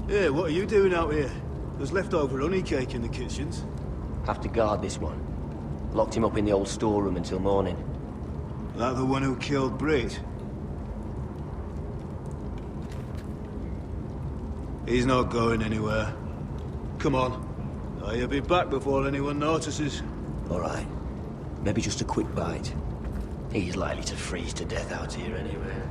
Hey, what are you doing out here? There's leftover honey cake in the kitchens. Have to guard this one. Locked him up in the old storeroom until morning. That the one who killed Brit? He's not going anywhere. Come on. He'll be back before anyone notices. All right. Maybe just a quick bite. He's likely to freeze to death out here anyway.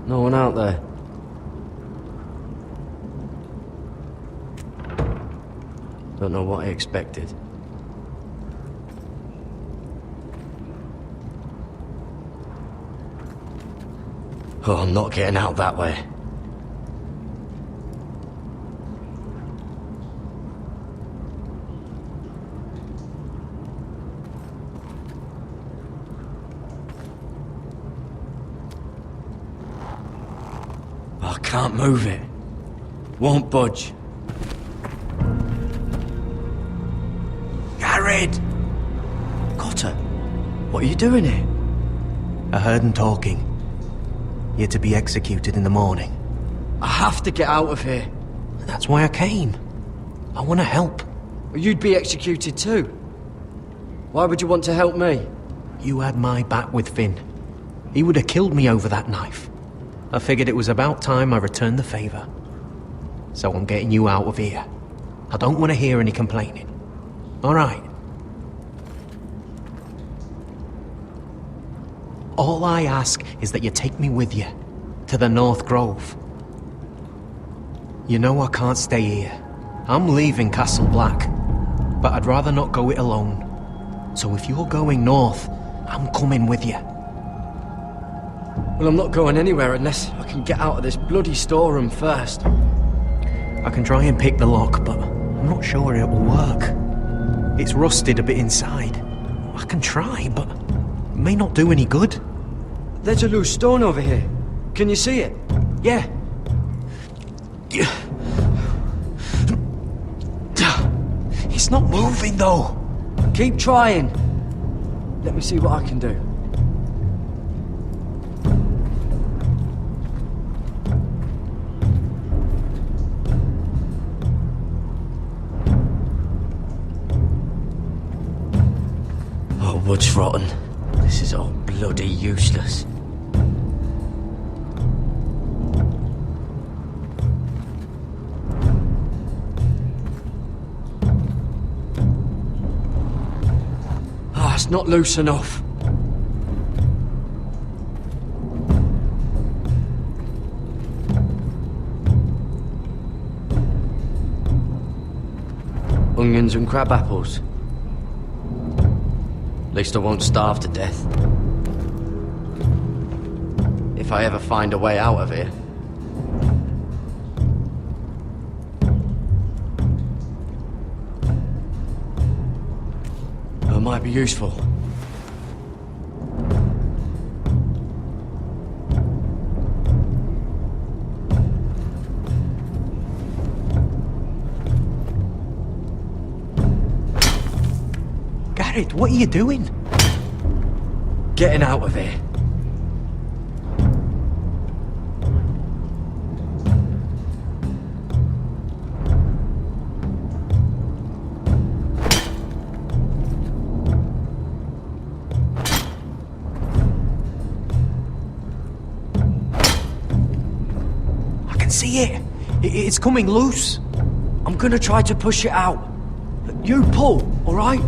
No one out there. Don't know what I expected. Oh, I'm not getting out that way. I can't move it. Won't budge. Garrett! Cotter, what are you doing here? I heard him talking. You're to be executed in the morning. I have to get out of here. That's why I came. I want to help. You'd be executed too. Why would you want to help me? You had my back with Finn. He would have killed me over that knife. I figured it was about time I returned the favor. So I'm getting you out of here. I don't want to hear any complaining. All right? All I ask is that you take me with you to the North Grove. You know I can't stay here. I'm leaving Castle Black, but I'd rather not go it alone. So if you're going north, I'm coming with you. Well, I'm not going anywhere unless I can get out of this bloody storeroom first. I can try and pick the lock, but I'm not sure it will work. It's rusted a bit inside. I can try, but it may not do any good. There's a loose stone over here. Can you see it? Yeah. It's not moving, though. Keep trying. Let me see what I can do. Oh, wood's rotten. This is all bloody useless. It's not loose enough. Onions and crab apples. At least I won't starve to death. If I ever find a way out of here. It might be useful. Garrett, what are you doing? Getting out of here. See it? It's coming loose. I'm gonna try to push it out. You pull, all right?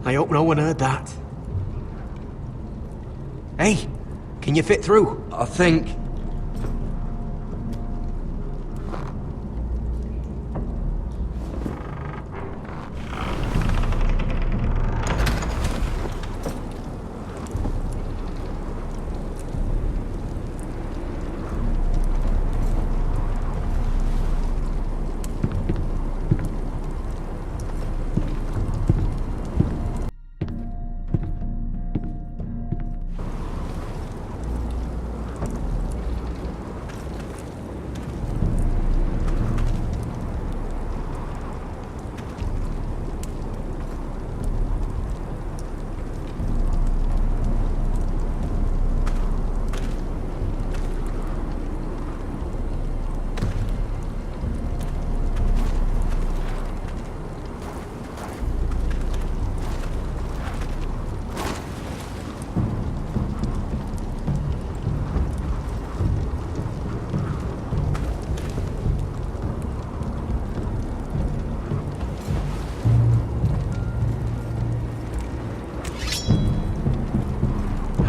I hope no one heard that. Hey, can you fit through? I think.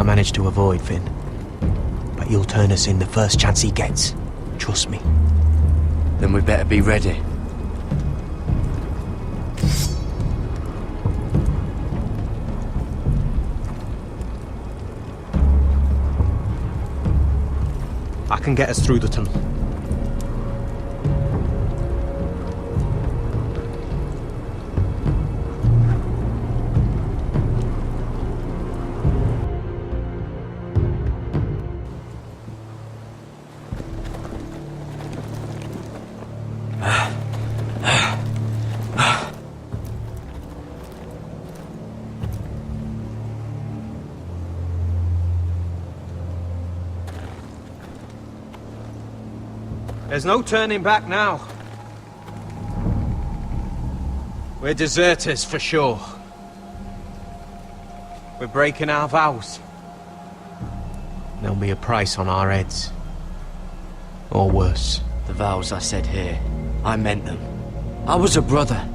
I managed to avoid Finn. But he'll turn us in the first chance he gets. Trust me. Then we better be ready. I can get us through the tunnel. There's no turning back now. We're deserters for sure. We're breaking our vows. There'll be a price on our heads. Or worse. The vows I said here, I meant them. I was a brother.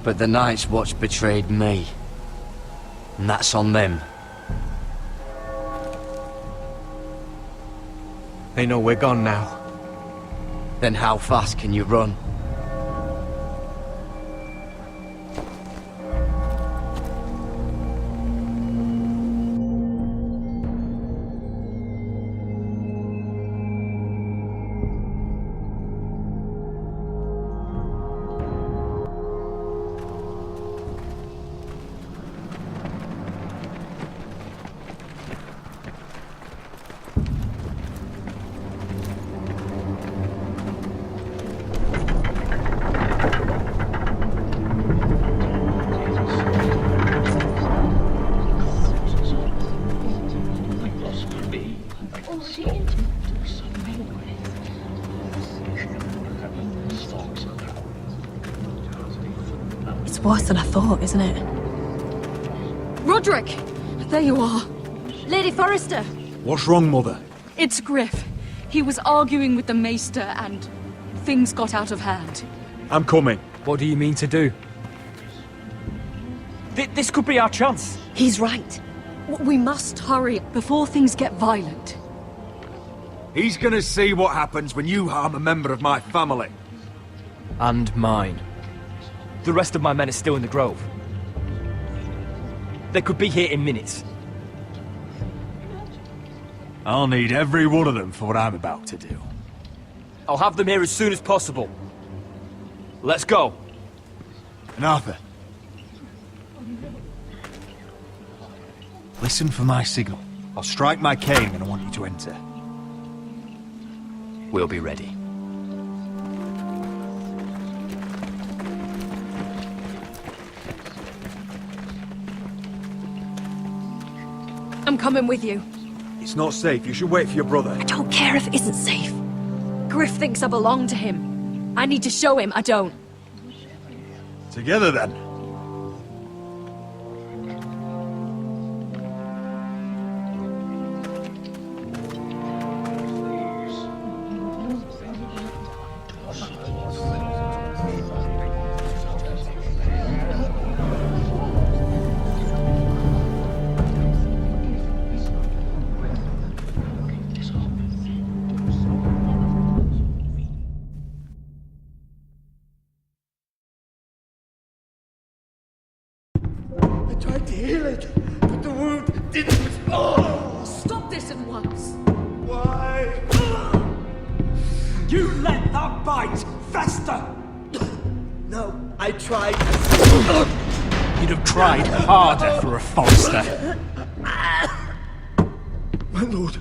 But the Night's Watch betrayed me. And that's on them. They know we're gone now. Then how fast can you run? It's worse than I thought, isn't it? Roderick! There you are. Lady Forrester! What's wrong, Mother? It's Griff. He was arguing with the Maester and things got out of hand. I'm coming. What do you mean to do? This could be our chance. He's right. We must hurry before things get violent. He's gonna see what happens when you harm a member of my family. And mine. The rest of my men are still in the grove. They could be here in minutes. I'll need every one of them for what I'm about to do. I'll have them here as soon as possible. Let's go. And Arthur, listen for my signal. I'll strike my cane and I want you to enter. We'll be ready. I'm coming with you. It's not safe. You should wait for your brother. I don't care if it isn't safe. Griff thinks I belong to him. I need to show him I don't. Together then. I tried to heal it, but the wound didn't respond. Stop this at once. Why? You let that bite fester! No, I tried. You'd have tried harder for a Forrester. My lord,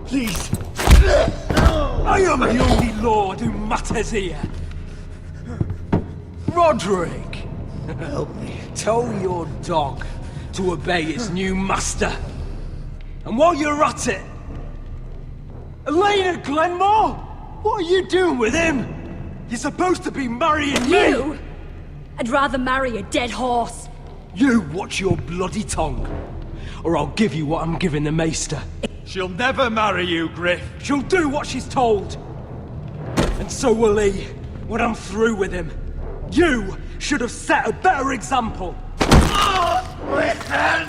please. I am the only lord who matters here. Roderick! Help me. Tell your dog to obey its new master. And while you're at it, Elena Glenmore, what are you doing with him? You're supposed to be marrying me. You? I'd rather marry a dead horse. You watch your bloody tongue, or I'll give you what I'm giving the Maester. She'll never marry you, Griff. She'll do what she's told. And so will he, when I'm through with him. You should have set a better example. Listen!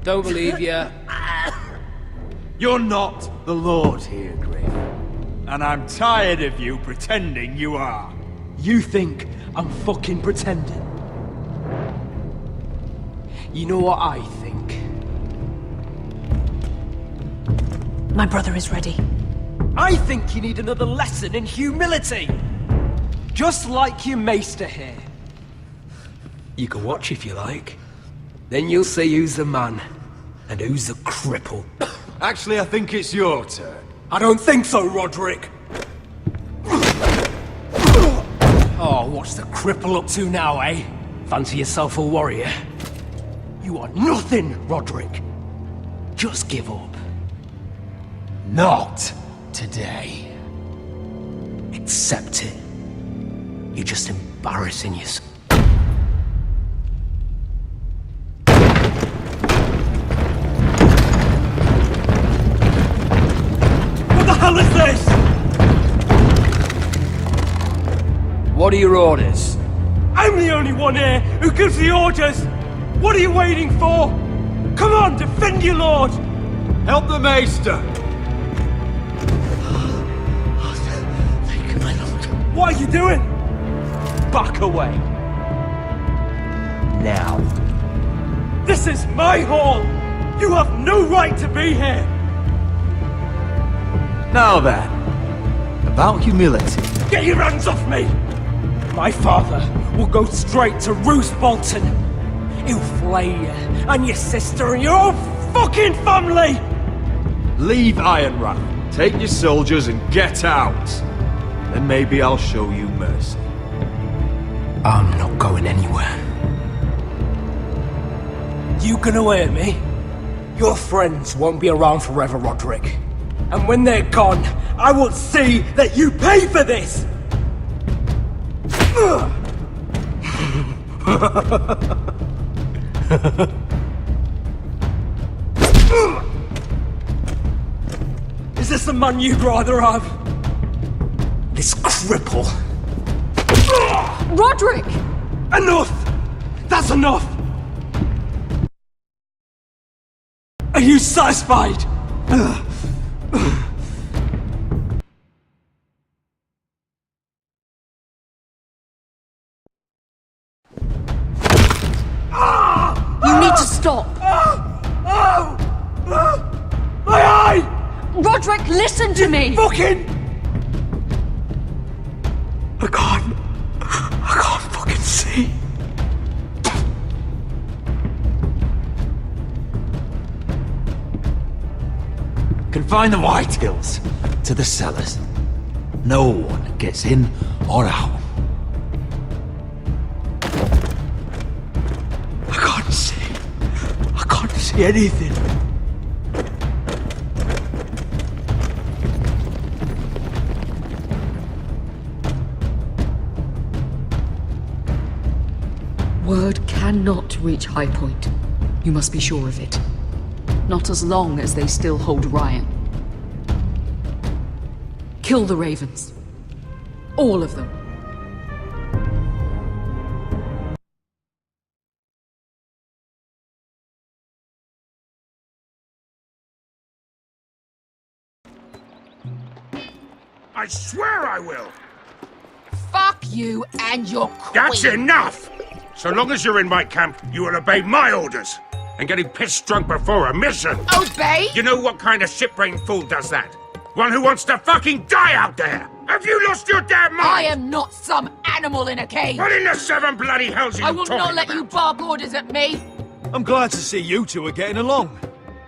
Don't believe ya. You're not the Lord here, Griff. And I'm tired of you pretending you are. You think I'm fucking pretending? You know what I think? My brother is ready. I think you need another lesson in humility. Just like your maester here. You can watch if you like. Then you'll see who's the man and who's the cripple. Actually, I think it's your turn. I don't think so, Roderick. Oh, what's the cripple up to now, eh? Fancy yourself a warrior? You are nothing, Roderick. Just give up. Not today. Accept it. You're just embarrassing yourself. What the hell is this? What are your orders? I'm the only one here who gives the orders! What are you waiting for? Come on, defend your lord! Help the Maester! Thank you, my lord. What are you doing? Back away. Now. This is my hall! You have no right to be here! Now then, about humility. Get your hands off me! My father will go straight to Roose Bolton. He'll flay you, and your sister, and your whole fucking family! Leave Ironrath, take your soldiers and get out. Then maybe I'll show you mercy. I'm not going anywhere. You gonna hear me? Your friends won't be around forever, Roderick. And when they're gone, I will see that you pay for this! Is this the man you'd rather have? This cripple? Roderick! Enough! That's enough! Are you satisfied? You need to stop! My eye! Roderick, listen to me! Fucking! I can't fucking see. Confine the Whitehills to the cellars. No one gets in or out. I can't see anything. Word cannot reach High Point. You must be sure of it. Not as long as they still hold Ryan. Kill the Ravens. All of them. I swear I will! Fuck you and your queen! That's enough! So long as you're in my camp, you will obey my orders. And getting pissed drunk before a mission. Obey? You know what kind of ship-brained fool does that? One who wants to fucking die out there! Have you lost your damn mind? I am not some animal in a cage! What in the seven bloody hells are you I will talking not let about? you bark orders at me! I'm glad to see you two are getting along.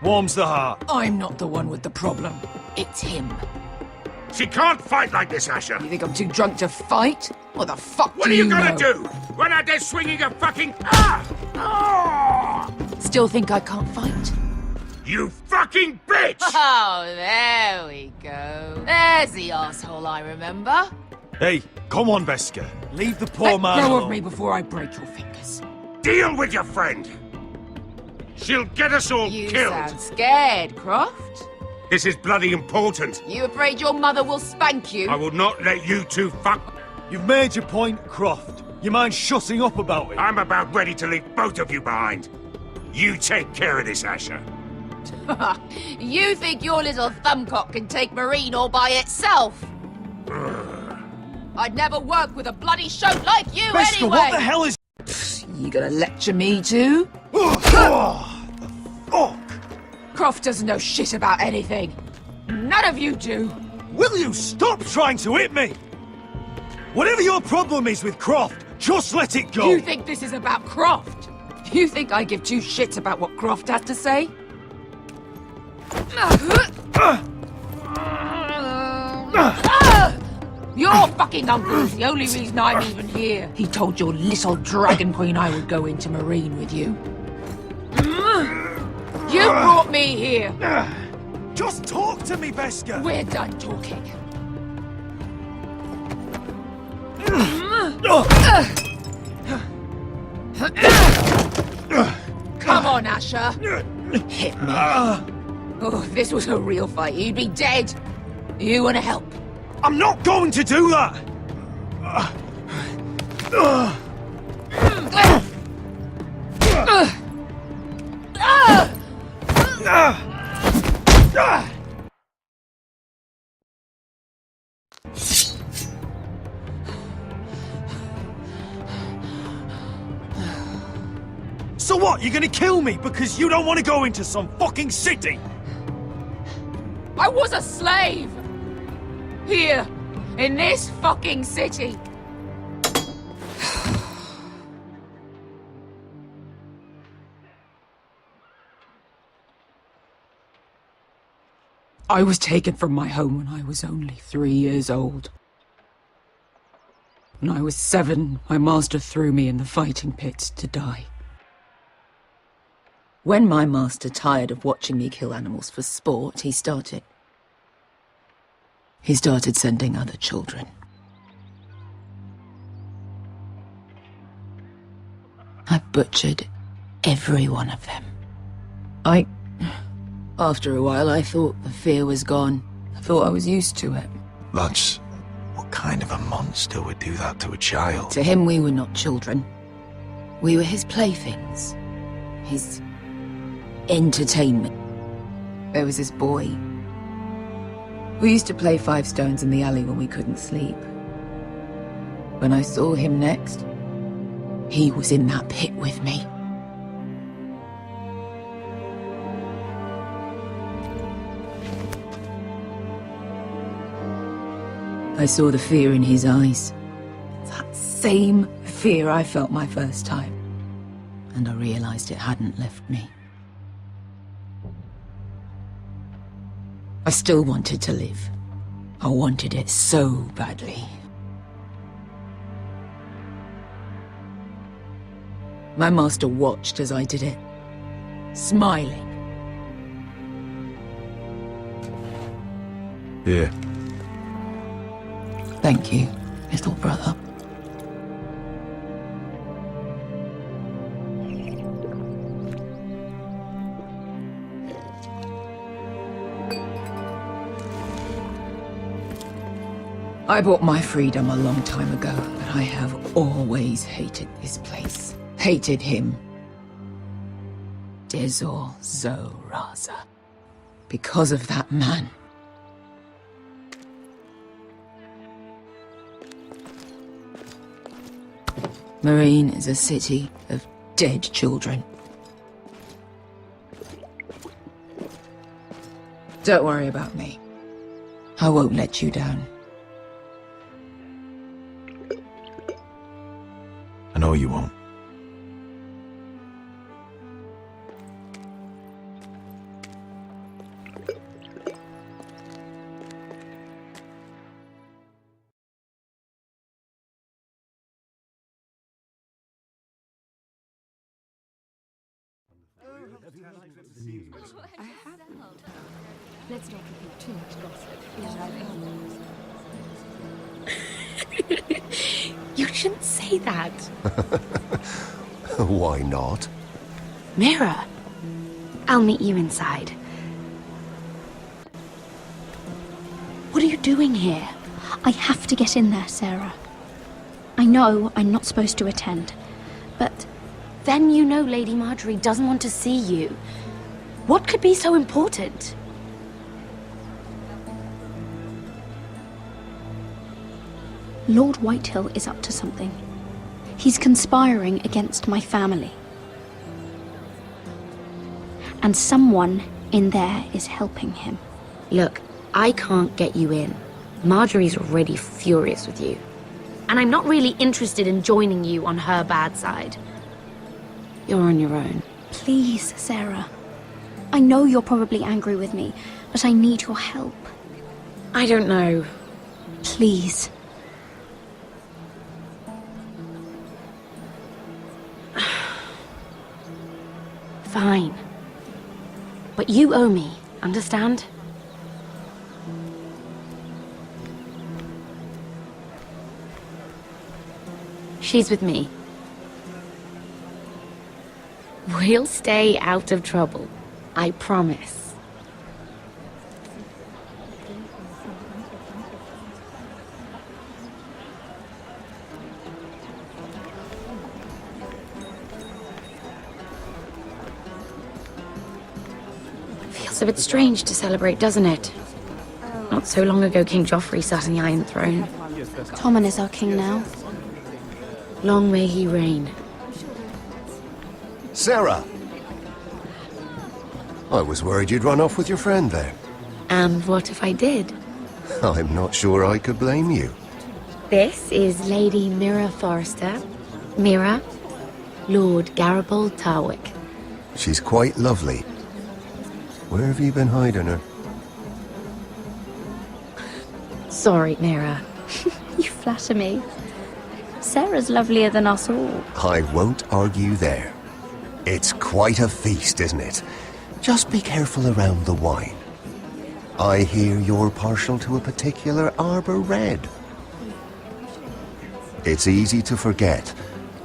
Warms the heart. I'm not the one with the problem. It's him. She can't fight like this, Asher. You think I'm too drunk to fight? What the fuck What do are you you gonna know? do? Run out there swinging a fucking... Ah! Ah! Still think I can't fight? You fucking bitch! Oh, there we go. There's the asshole I remember. Hey, come on, Veska. Leave the poor Let man go alone. of me before I break your fingers. Deal with your friend. She'll get us all You killed. sound scared, Croft. This is bloody important. You afraid your mother will spank you? I will not let you two fuck... You've made your point, Croft. You mind shutting up about it? I'm about ready to leave both of you behind. You take care of this, Asher. You think your little thumbcock can take Marine all by itself? I'd never work with a bloody shote like you Beskha, anyway! what the hell is... You gonna lecture me too? Fuck! Croft doesn't know shit about anything. None of you do. Will you stop trying to hit me? Whatever your problem is with Croft, just let it go. You think this is about Croft? You think I give two shits about what Croft has to say? Your fucking uncle is the only reason I'm even here. He told your little dragon queen I would go into Marine with you. You brought me here. Just talk to me, Beskha. We're done talking. Come on, Asher. Hit me. Oh, if this was a real fight, you'd be dead. You want to help? I'm not going to do that! So what, you're gonna kill me because you don't want to go into some fucking city? I was a slave! Here, in this fucking city. I was taken from my home when I was only 3 years old. When I was 7, my master threw me in the fighting pits to die. When my master tired of watching me kill animals for sport, he started sending other children. I butchered every one of them. After a while, I thought the fear was gone. I thought I was used to it. Lads, what kind of a monster would do that to a child? To him, we were not children. We were his playthings. His entertainment. There was this boy. We used to play 5 stones in the alley when we couldn't sleep. When I saw him next, he was in that pit with me. I saw the fear in his eyes. That same fear I felt my first time. And I realized it hadn't left me. I still wanted to live. I wanted it so badly. My master watched as I did it, smiling. Here. Thank you, little brother. I bought my freedom a long time ago, but I have always hated this place. Hated him. RobzarrGoesRawr. Because of that man. Marine is a city of dead children. Don't worry about me. I won't let you down. I know you won't. Let's not repeat too much gossip. You shouldn't say that. Why not? Mira, I'll meet you inside. What are you doing here? I have to get in there, Sarah. I know I'm not supposed to attend, but Then you know Lady Marjorie doesn't want to see you. What could be so important? Lord Whitehill is up to something. He's conspiring against my family. And someone in there is helping him. Look, I can't get you in. Marjorie's already furious with you. And I'm not really interested in joining you on her bad side. You're on your own. Please, Sarah. I know you're probably angry with me, but I need your help. I don't know. Please. Fine. But you owe me, understand? She's with me. We'll stay out of trouble. I promise. Feels a bit strange to celebrate, doesn't it? Not so long ago, King Joffrey sat on the Iron Throne. Tommen is our king now. Long may he reign. Sarah! I was worried you'd run off with your friend there. And what if I did? I'm not sure I could blame you. This is Lady Mira Forrester. Mira, Lord Garibald Tarwick. She's quite lovely. Where have you been hiding her? Sorry, Mira. You flatter me. Sarah's lovelier than us all. I won't argue there. It's quite a feast, isn't it? Just be careful around the wine. I hear you're partial to a particular Arbor Red. It's easy to forget.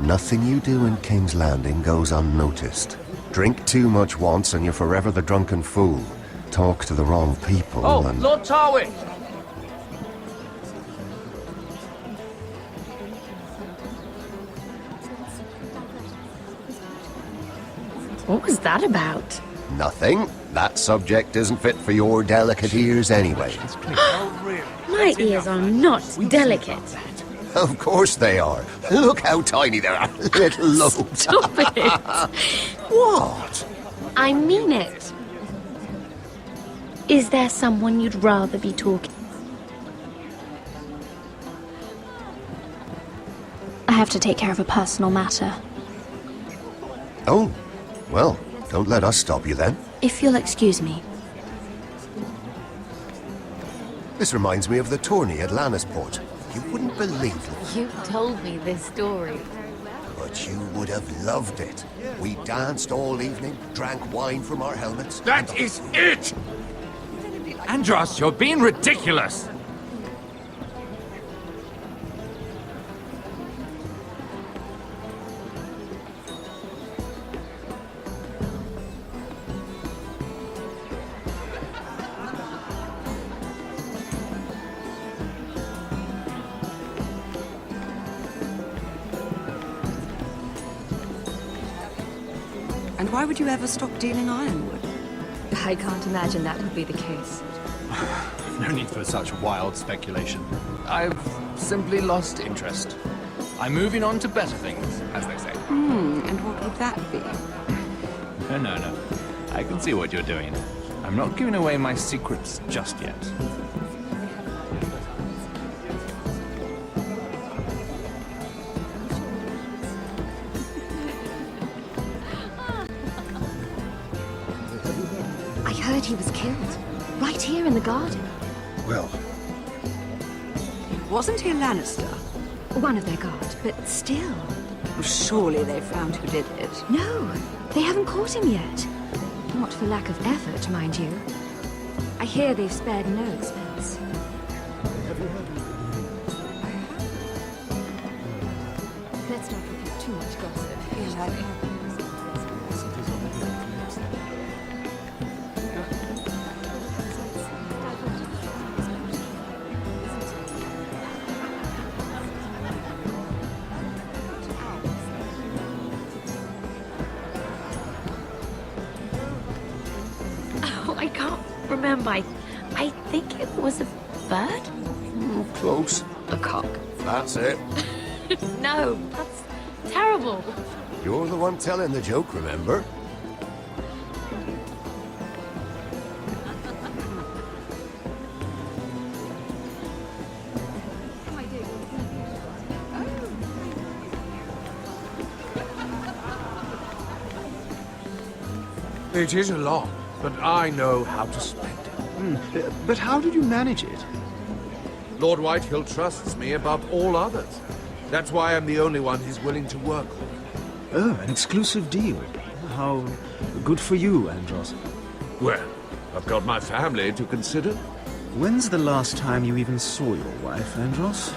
Nothing you do in King's Landing goes unnoticed. Drink too much once and you're forever the drunken fool. Talk to the wrong people and... Lord Tarwick! What was that about? Nothing. That subject isn't fit for your delicate ears anyway. My ears are not delicate. Of course they are. Look how tiny they are. Little lobes. Stop it! What? I mean it. Is there someone you'd rather be talking? I have to take care of a personal matter. Oh, well, don't let us stop you then. If you'll excuse me. This reminds me of the tourney at Lannisport. You wouldn't believe it. You told me this story. But you would have loved it. We danced all evening, drank wine from our helmets. That is it! Andros, you're being ridiculous! And why would you ever stop dealing ironwood? I can't imagine that would be the case. No need for such wild speculation. I've simply lost interest. I'm moving on to better things, as they say. And what would that be? No. I can see what you're doing. I'm not giving away my secrets just yet. I heard he was killed. Right here in the garden. Well... Wasn't he a Lannister? One of their guard, but still. Well, surely they found who did it. No, they haven't caught him yet. Not for lack of effort, mind you. I hear they've spared no expense. Let's not repeat too much gossip, shall we? remember. I think it was a bird? Close. A cock. That's it. No, that's terrible. You're the one telling the joke, remember? It is a lot, but I know how to spend it. But how did you manage it? Lord Whitehill trusts me above all others. That's why I'm the only one he's willing to work with. Oh, an exclusive deal. How good for you, Andros. Well, I've got my family to consider. When's the last time you even saw your wife, Andros?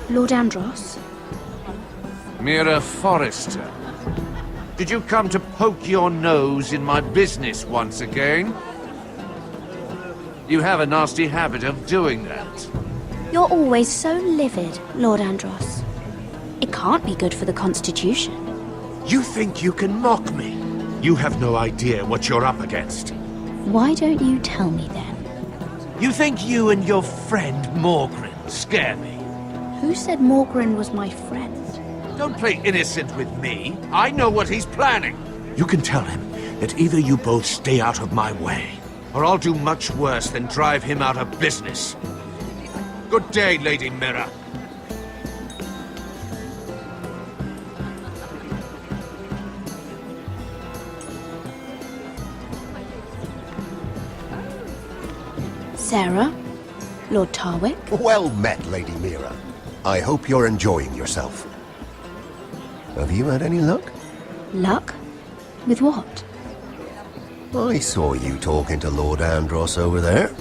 Lord Andros? Mira Forrester, did you come to poke your nose in my business once again? You have a nasty habit of doing that. You're always so livid, Lord Andros. It can't be good for the Constitution. You think you can mock me? You have no idea what you're up against. Why don't you tell me then? You think you and your friend Morgren scare me? Who said Morgren was my friend? Don't play innocent with me. I know what he's planning. You can tell him that either you both stay out of my way, or I'll do much worse than drive him out of business. Good day, Lady Mira. Sarah? Lord Tarwick? Well met, Lady Mira. I hope you're enjoying yourself. Have you had any luck? Luck? With what? I saw you talking to Lord Andros over there.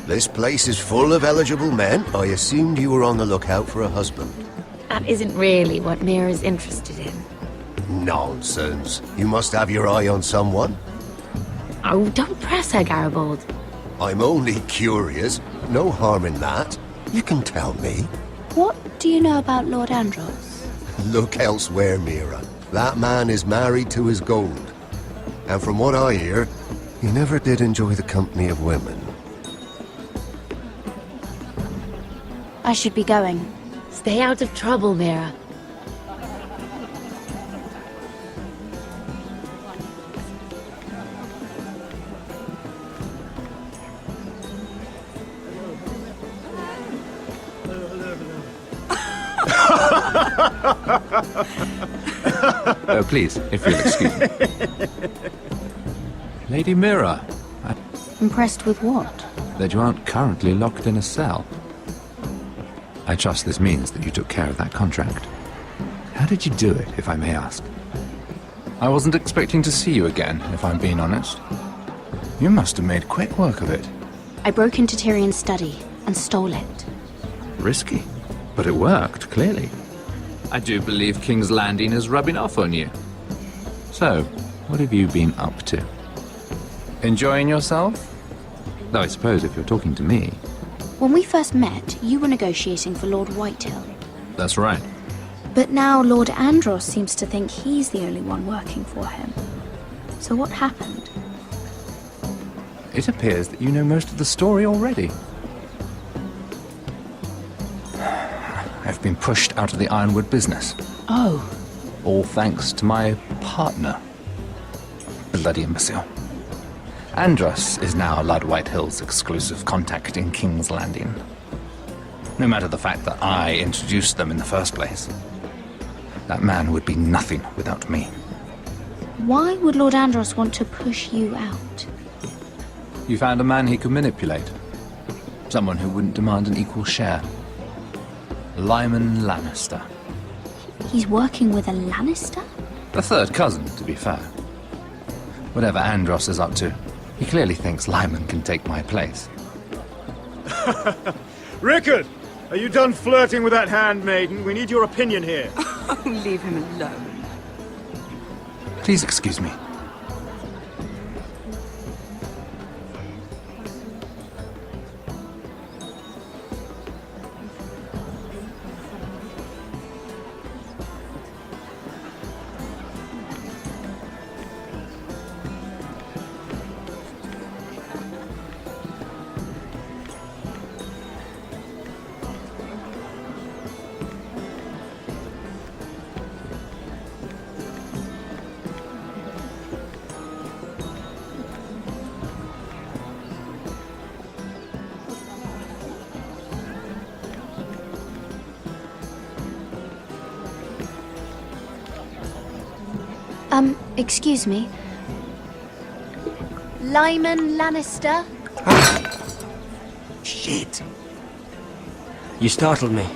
This place is full of eligible men. I assumed you were on the lookout for a husband. That isn't really what Mira's interested in. Nonsense. You must have your eye on someone. Oh, don't press her, Garibald. I'm only curious. No harm in that. You can tell me. What do you know about Lord Andros? Look elsewhere, Mira. That man is married to his gold. And from what I hear, he never did enjoy the company of women. I should be going. Stay out of trouble, Mira. Oh, please, if you'll excuse me. Lady Mira, Impressed with what? that you aren't currently locked in a cell. I trust this means that you took care of that contract. How did you do it, if I may ask? I wasn't expecting to see you again, if I'm being honest. You must have made quick work of it. I broke into Tyrion's study and stole it. Risky, but it worked, clearly. I do believe King's Landing is rubbing off on you. So, what have you been up to? Enjoying yourself? Though I suppose if you're talking to me... When we first met, you were negotiating for Lord Whitehill. That's right. But now Lord Andros seems to think he's the only one working for him. So what happened? It appears that you know most of the story already. I've been pushed out of the ironwood business. Oh. All thanks to my partner. Bloody imbecile. Andros is now Lord Whitehill's exclusive contact in King's Landing. No matter the fact that I introduced them in the first place. That man would be nothing without me. Why would Lord Andros want to push you out? You found a man he could manipulate. Someone who wouldn't demand an equal share. Lyman Lannister. He's working with a Lannister? The third cousin, to be fair. Whatever Andros is up to, he clearly thinks Lyman can take my place. Rickard! Are you done flirting with that handmaiden? We need your opinion here. Oh, leave him alone. Please excuse me. Excuse me. Lyman Lannister? Shit. You startled me.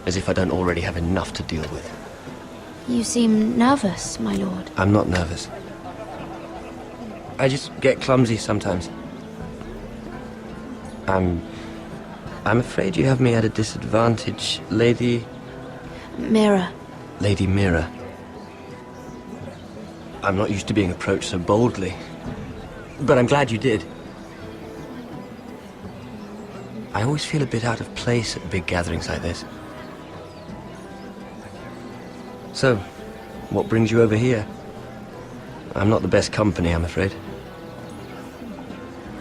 As if I don't already have enough to deal with. You seem nervous, my lord. I'm not nervous. I just get clumsy sometimes. I'm afraid you have me at a disadvantage, Lady... Mira. Lady Mira. I'm not used to being approached so boldly. But I'm glad you did. I always feel a bit out of place at big gatherings like this. So, what brings you over here? I'm not the best company, I'm afraid.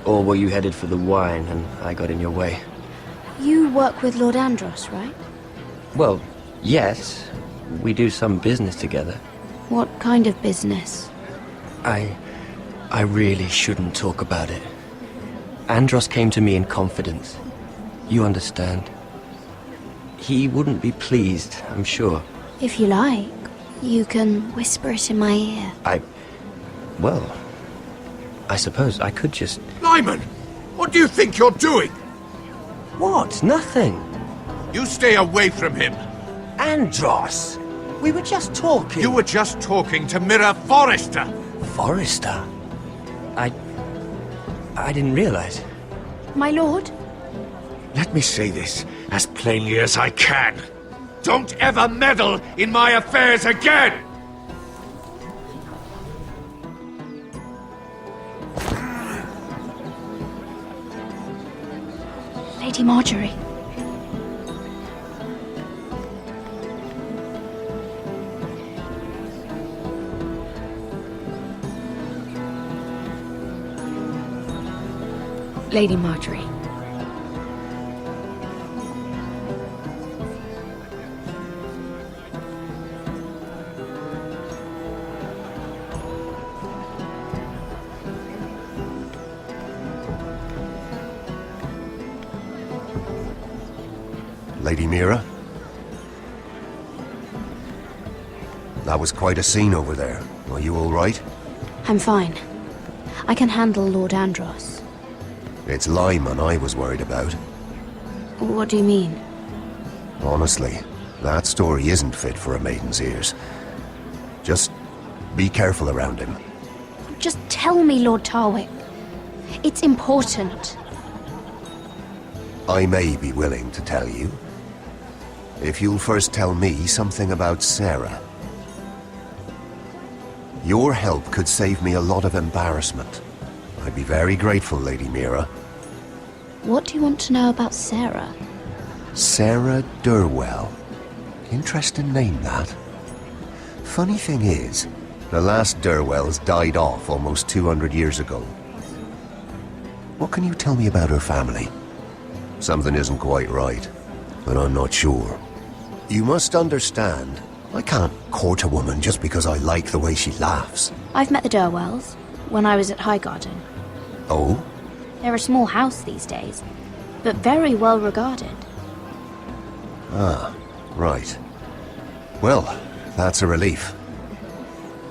Or were you headed for the wine and I got in your way? You work with Lord Andros, right? Well, yes. We do some business together. What kind of business? I really shouldn't talk about it. Andros came to me in confidence. You understand? He wouldn't be pleased, I'm sure. If you like, you can whisper it in my ear. Well, I suppose I could just... Lyman! What do you think you're doing? What? Nothing. You stay away from him. Andros! We were just talking. You were just talking to Mira Forrester. Forrester? I didn't realize. My lord? Let me say this as plainly as I can. Don't ever meddle in my affairs again! Lady Marjorie. Lady Marjorie. Lady Mira? That was quite a scene over there. Are you all right? I'm fine. I can handle Lord Andros. It's Lyman I was worried about. What do you mean? Honestly, that story isn't fit for a maiden's ears. Just be careful around him. Just tell me, Lord Tarwick. It's important. I may be willing to tell you. If you'll first tell me something about Sarah. Your help could save me a lot of embarrassment. I'd be very grateful, Lady Mira. What do you want to know about Sarah? Sarah Durwell. Interesting name, that. Funny thing is, the last Durwells died off almost 200 years ago. What can you tell me about her family? Something isn't quite right, but I'm not sure. You must understand, I can't court a woman just because I like the way she laughs. I've met the Durwells when I was at Highgarden. Oh? They're a small house these days, but very well regarded. Ah, right. Well, that's a relief.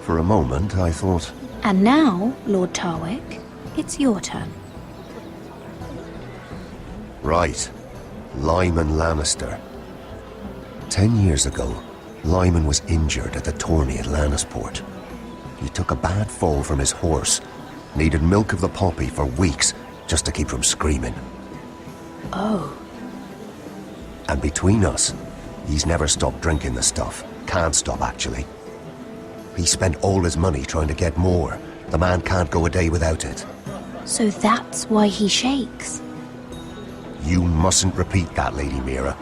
For a moment, I thought... And now, Lord Tarwick, it's your turn. Right. Lyman Lannister. 10 years ago, Lyman was injured at the tourney at Lannisport. He took a bad fall from his horse. Needed milk of the poppy for weeks, just to keep from screaming. Oh. And between us, he's never stopped drinking the stuff. Can't stop, actually. He spent all his money trying to get more. The man can't go a day without it. So that's why he shakes. You mustn't repeat that, Lady Mira.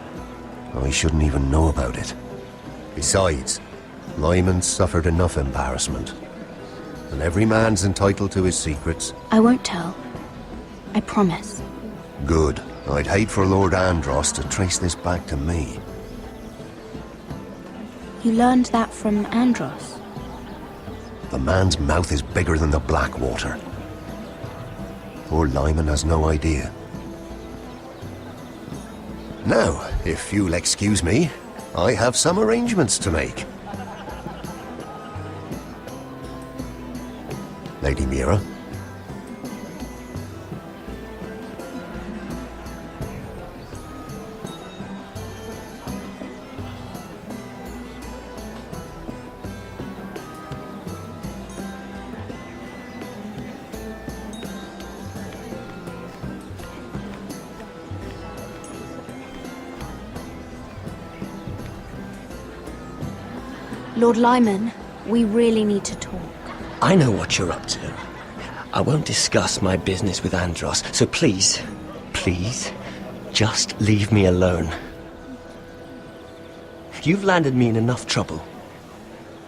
I shouldn't even know about it. Besides, Lyman's suffered enough embarrassment. And every man's entitled to his secrets. I won't tell. I promise. Good. I'd hate for Lord Andros to trace this back to me. You learned that from Andros? The man's mouth is bigger than the Blackwater. Poor Lyman has no idea. Now, if you'll excuse me, I have some arrangements to make. Lady Mira? Lord Lyman, we really need to talk. I know what you're up to. I won't discuss my business with Andros, so please, just leave me alone. You've landed me in enough trouble.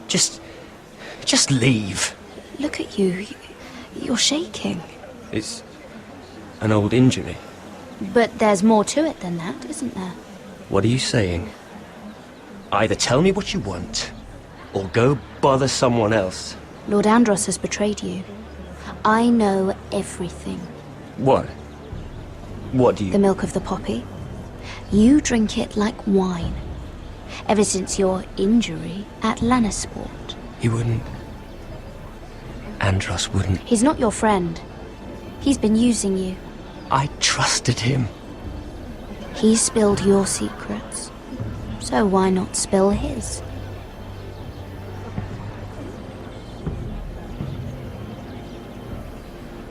Just leave. Look at you. You're shaking. It's an old injury. But there's more to it than that, isn't there? What are you saying? Either tell me what you want, or go bother someone else. Lord Andros has betrayed you. I know everything. What? What do you... The milk of the poppy. You drink it like wine. Ever since your injury at Lannisport. He wouldn't... Andros wouldn't... He's not your friend. He's been using you. I trusted him. He spilled your secrets. So why not spill his?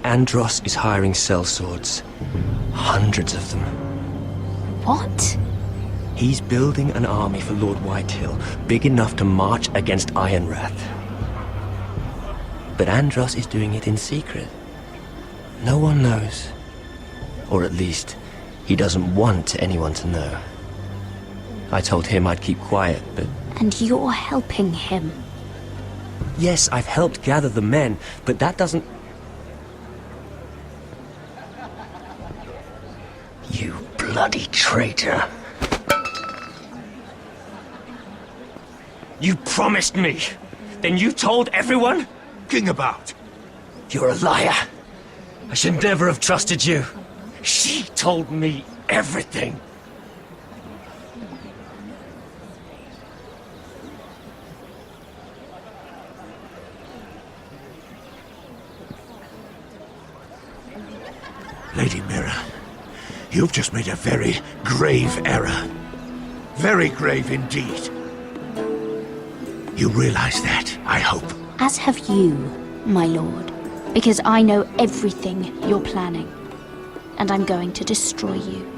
Andros is hiring sellswords. Hundreds of them. What? He's building an army for Lord Whitehill, big enough to march against Ironrath. But Andros is doing it in secret. No one knows. Or at least, he doesn't want anyone to know. I told him I'd keep quiet, but... And you're helping him. Yes, I've helped gather the men, but that doesn't... You bloody traitor. You promised me. Then you told everyone? King about. You're a liar. I should never have trusted you. She told me everything. Lady Mira, you've just made a very grave error. Very grave indeed. You realize that, I hope. As have you, my lord. Because I know everything you're planning. And I'm going to destroy you.